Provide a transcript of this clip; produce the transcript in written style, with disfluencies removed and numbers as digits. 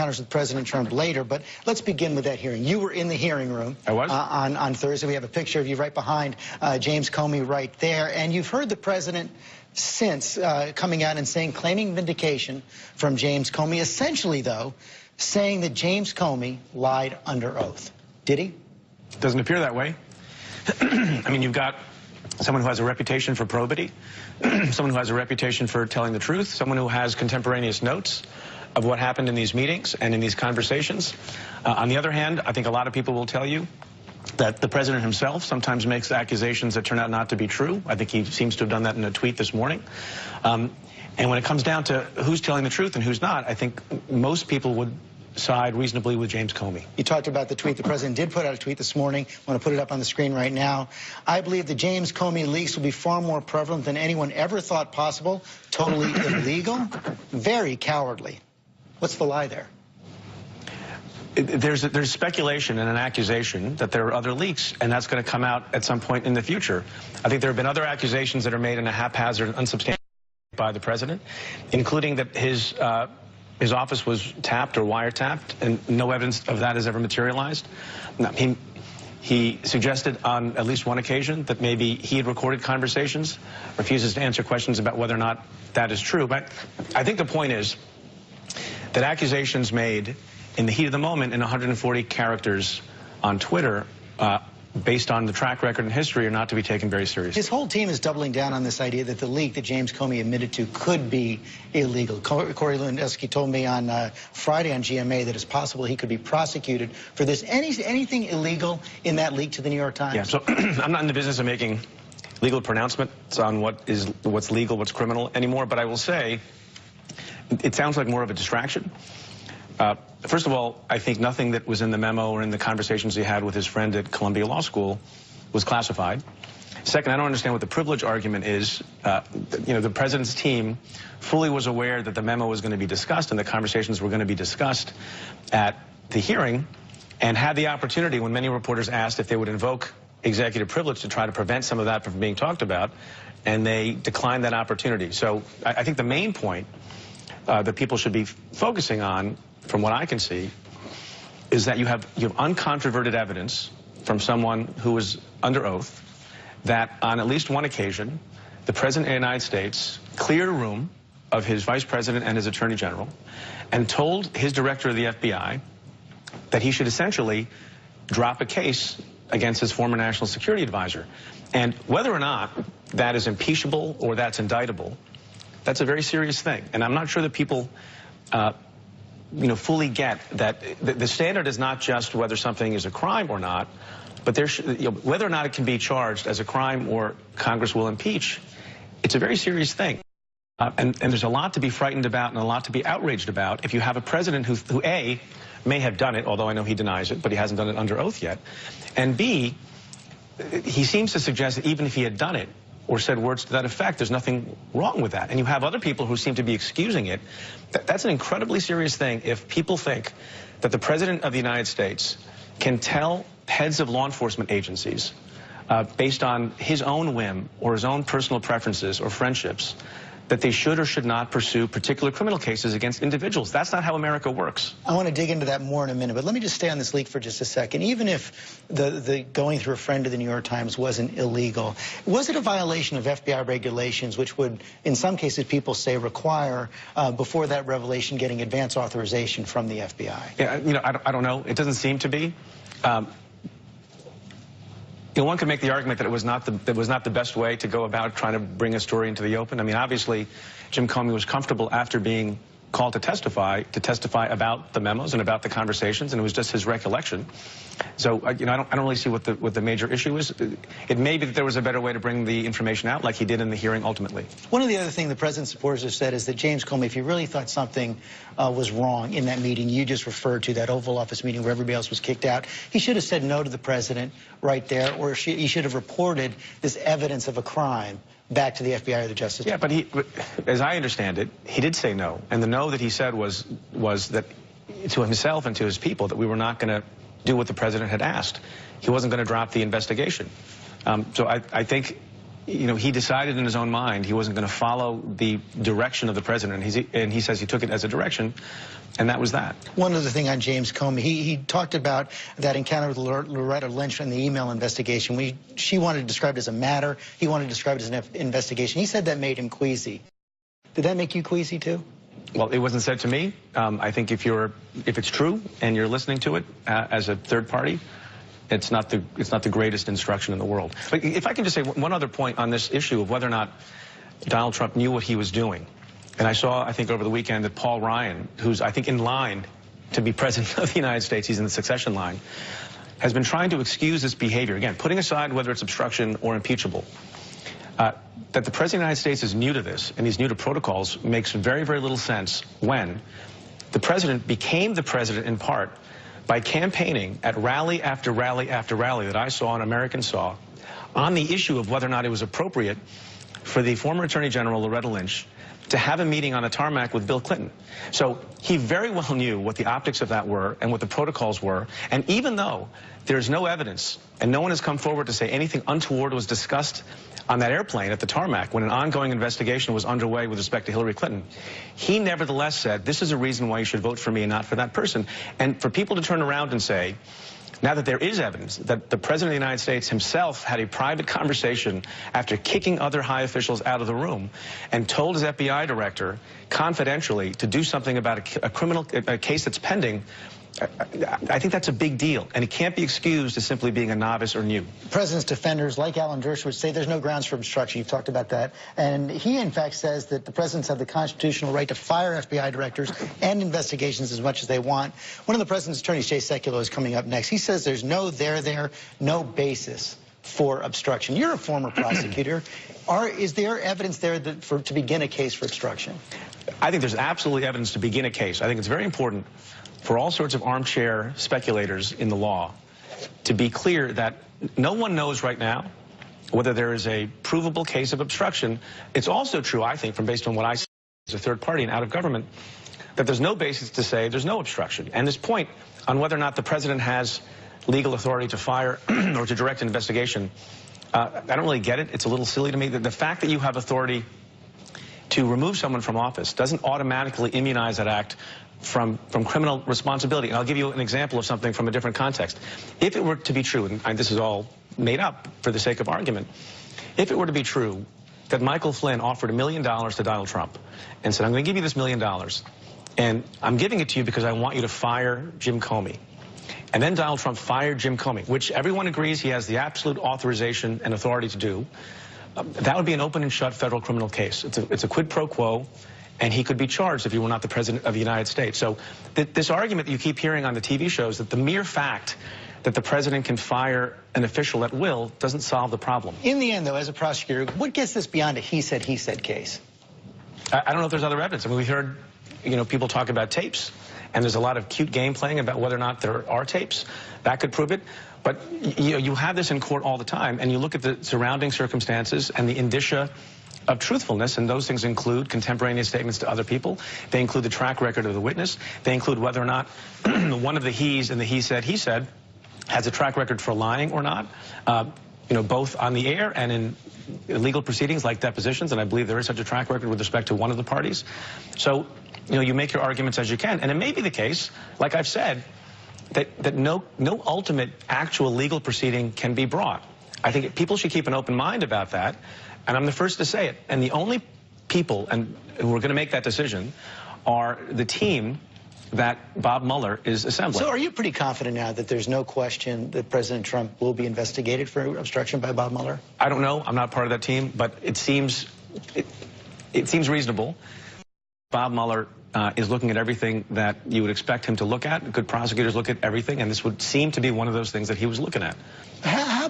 encounters with President Trump later, but let's begin with that hearing. You were in the hearing room. I was. On Thursday. We have a picture of you right behind James Comey right there, and you've heard the president since coming out and claiming vindication from James Comey, essentially, though, saying that James Comey lied under oath. Did he? Doesn't appear that way. I mean, you've got someone who has a reputation for probity, someone who has a reputation for telling the truth, someone who has contemporaneous notes of what happened in these meetings and in these conversations. On the other hand, I think a lot of people will tell you that the president himself sometimes makes accusations that turn out not to be true. I think he seems to have done that in a tweet this morning. And when it comes down to who's telling the truth and who's not, I think most people would side reasonably with James Comey. You talked about the tweet. The president did put out a tweet this morning. I want to put it up on the screen right now. I believe the James Comey leaks will be far more prevalent than anyone ever thought possible. Totally illegal. Very cowardly. What's the lie there? There's speculation and an accusation that there are other leaks, and that's going to come out at some point in the future. I think there have been other accusations that are made in a haphazard and unsubstantiated by the president, including that his office was tapped or wiretapped, and no evidence of that has ever materialized. He suggested on at least one occasion that maybe he had recorded conversations, refuses to answer questions about whether or not that is true. But I think the point is that accusations made in the heat of the moment in 140 characters on Twitter, based on the track record and history, are not to be taken very seriously. His whole team is doubling down on this idea that the leak that James Comey admitted to could be illegal. Corey Lewandowski told me on Friday on GMA that it's possible he could be prosecuted for this. Anything illegal in that leak to the New York Times? Yeah, so I'm not in the business of making legal pronouncements on what's legal, what's criminal anymore, but I will say it sounds like more of a distraction. First of all, I think nothing that was in the memo or in the conversations he had with his friend at Columbia Law School was classified. Second, I don't understand what the privilege argument is. The president's team fully was aware that the memo was going to be discussed and the conversations were going to be discussed at the hearing, and had the opportunity when many reporters asked if they would invoke executive privilege to try to prevent some of that from being talked about, and they declined that opportunity. So I think the main point that people should be focusing on, from what I can see, is that you have uncontroverted evidence from someone who was under oath that on at least one occasion, the President of the United States cleared a room of his Vice President and his Attorney General and told his Director of the FBI that he should essentially drop a case against his former National Security Advisor. And whether or not that is impeachable or that's indictable, that's a very serious thing. And I'm not sure that people fully get that the standard is not just whether something is a crime or not, but whether or not it can be charged as a crime or Congress will impeach. It's a very serious thing. And there's a lot to be frightened about and a lot to be outraged about if you have a president who A, may have done it, although I know he denies it, but he hasn't done it under oath yet, and B, he seems to suggest that even if he had done it or said words to that effect, there's nothing wrong with that. And you have other people who seem to be excusing it. That's an incredibly serious thing if people think that the President of the United States can tell heads of law enforcement agencies, based on his own whim or his own personal preferences or friendships, that they should or should not pursue particular criminal cases against individuals. That's not how America works. I want to dig into that more in a minute, but let me just stay on this leak for just a second. Even if the going through a friend of the New York Times wasn't illegal, was it a violation of FBI regulations, which would, in some cases, people say require, before that revelation, getting advance authorization from the FBI? Yeah, I don't know. It doesn't seem to be. One could make the argument that it was not the best way to go about trying to bring a story into the open. I mean, obviously, Jim Comey was comfortable after being called to testify about the memos and about the conversations, and it was just his recollection. So, I don't really see what the major issue is. It may be that there was a better way to bring the information out, like he did in the hearing ultimately. One of the other things the president's supporters have said is that James Comey, if he really thought something was wrong in that meeting you just referred to, that Oval Office meeting where everybody else was kicked out, he should have said no to the president right there, or he should have reported this evidence of a crime back to the FBI or the Justice Department. Yeah, but as I understand it, he did say no. And the no that he said was that to himself and to his people, that we were not going to do what the president had asked. He wasn't going to drop the investigation. So I think he decided in his own mind he wasn't going to follow the direction of the president, and he says he took it as a direction, and that was that. One other thing on James Comey, he talked about that encounter with Loretta Lynch in the email investigation. She wanted to describe it as a matter. He wanted to describe it as an investigation. He said that made him queasy. Did that make you queasy too? Well, it wasn't said to me. I think if it's true and you're listening to it as a third party, it's not the greatest instruction in the world. But if I can just say one other point on this issue of whether or not Donald Trump knew what he was doing. And I saw, I think, over the weekend that Paul Ryan, who's, I think, in line to be president of the United States, he's in the succession line, has been trying to excuse this behavior. Again, putting aside whether it's obstruction or impeachable. That the President of the United States is new to this, and he's new to protocols, makes very, very little sense when the President became the President in part by campaigning at rally after rally after rally that I saw and Americans saw on the issue of whether or not it was appropriate for the former Attorney General, Loretta Lynch, to have a meeting on the tarmac with Bill Clinton. So he very well knew what the optics of that were and what the protocols were. And even though there's no evidence and no one has come forward to say anything untoward was discussed on that airplane at the tarmac when an ongoing investigation was underway with respect to Hillary Clinton, he nevertheless said, this is a reason why you should vote for me and not for that person. And for people to turn around and say, now that there is evidence that the President of the United States himself had a private conversation after kicking other high officials out of the room and told his FBI director confidentially to do something about a case that's pending, I think that's a big deal, and it can't be excused as simply being a novice or new. The president's defenders, like Alan Dershowitz, say there's no grounds for obstruction. You've talked about that. And he, in fact, says that the presidents have the constitutional right to fire FBI directors and investigations as much as they want. One of the president's attorneys, Jay Sekulow, is coming up next. He says there's no no basis for obstruction. You're a former prosecutor. Is there evidence there to begin a case for obstruction? I think there's absolutely evidence to begin a case. I think it's very important for all sorts of armchair speculators in the law to be clear that no one knows right now whether there is a provable case of obstruction. It's also true, I think, based on what I see as a third party and out of government, that there's no basis to say there's no obstruction. And this point on whether or not the president has legal authority to fire or to direct an investigation, I don't really get it. It's a little silly to me that the fact that you have authority to remove someone from office doesn't automatically immunize that act from criminal responsibility. And I'll give you an example of something from a different context. If it were to be true, and this is all made up for the sake of argument, if it were to be true that Michael Flynn offered $1 million to Donald Trump and said, I'm going to give you this $1 million, and I'm giving it to you because I want you to fire Jim Comey. And then Donald Trump fired Jim Comey, which everyone agrees he has the absolute authorization and authority to do. That would be an open and shut federal criminal case. It's a quid pro quo, and he could be charged if he were not the President of the United States. So this argument that you keep hearing on the TV shows that the mere fact that the President can fire an official at will doesn't solve the problem. In the end, though, as a prosecutor, what gets this beyond a he said case? I don't know if there's other evidence. I mean, we heard, people talk about tapes, and there's a lot of cute game playing about whether or not there are tapes. That could prove it. But you have this in court all the time, and you look at the surrounding circumstances and the indicia of truthfulness, and those things include contemporaneous statements to other people. They include the track record of the witness. They include whether or not one of the he's in the he said has a track record for lying or not, both on the air and in legal proceedings like depositions, and I believe there is such a track record with respect to one of the parties. So, you make your arguments as you can, and it may be the case, like I've said, that no ultimate actual legal proceeding can be brought. I think people should keep an open mind about that, and I'm the first to say it. And the only people who are going to make that decision are the team that Bob Mueller is assembling. So are you pretty confident now that there's no question that President Trump will be investigated for obstruction by Bob Mueller? I don't know. I'm not part of that team, but it seems reasonable. Bob Mueller is looking at everything that you would expect him to look at. Good prosecutors look at everything, and this would seem to be one of those things that he was looking at. How